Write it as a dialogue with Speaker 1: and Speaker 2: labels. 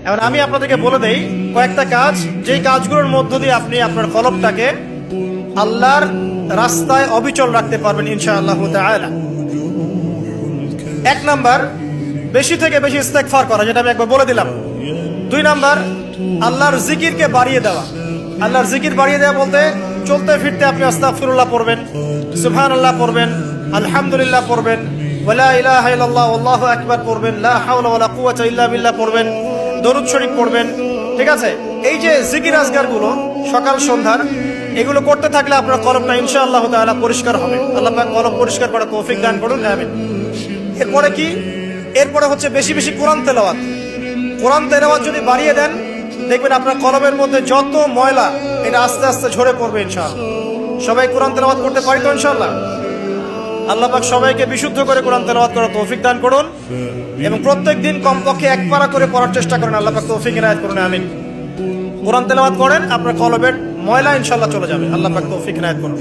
Speaker 1: এখন আমি আপনাদেরকে বলে দেই কয়েকটা কাজ, যেই কাজগুলোর মধ্য দিয়ে আপনি আপনার কলবটাকে আল্লাহর রাস্তায় অবিচল রাখতে পারবেন ইনশাআল্লাহ তাআলা। 1 নাম্বার, বেশি থেকে বেশি ইস্তেগফার করা, যেটা আমি একবার বলে দিলাম। 2 নাম্বার, আল্লাহর জিকিরকে বাড়িয়ে দেওয়া। আল্লাহর জিকির বাড়িয়ে দেওয়া বলতে চলতে ফিরতে আপনি আস্তাগফিরুল্লাহ পড়বেন, সুবহানাল্লাহ পড়বেন, আলহামদুলিল্লাহ পড়বেন, ওয়ালা ইলাহা ইল্লাল্লাহ আল্লাহু আকবার পড়বেন, লা হাওলা ওয়ালা কুওয়াতা ইল্লা বিল্লাহ পড়বেন, দরুদ শরীফ পড়বেন। ঠিক আছে, এই যে জিকির আজকারগুলো সকাল সন্ধ্যার, এগুলো করতে থাকলে আপনার কলবটা ইনশাআল্লাহ তাআলা পরিষ্কার হবে। আল্লাহ পাক কলব পরিষ্কার করার তৌফিক দান করুন, আমিন। এরপরে কি? এরপরে হচ্ছে বেশি বেশি কোরআন তেলাওয়াত। কোরআন তেলাওয়াত যদি বাড়িয়ে দেন, দেখবেন আপনার কলবের মধ্যে যত ময়লা এটা আস্তে আস্তে ঝরে পড়বে ইনশাআল্লাহ। সবাই কোরআন তেলাওয়াত করতে পারি তো ইনশাআল্লাহ? আল্লাহ পাক সবাইকে বিশুদ্ধ করে কোরআন তেলাওয়াত করার তৌফিক দান করুন এবং প্রত্যেকদিন কমপক্ষে 1 পারা করে পড়ার চেষ্টা করেন। আল্লাহ পাক তৌফিক ইনায়াত করুন, আমিন। কোরআন তেলাওয়াত করেন, আপনার কলবের ময়লা ইনশাআল্লাহ চলে যাবে। আল্লাহ পাক তৌফিক ইনায়াত করুন।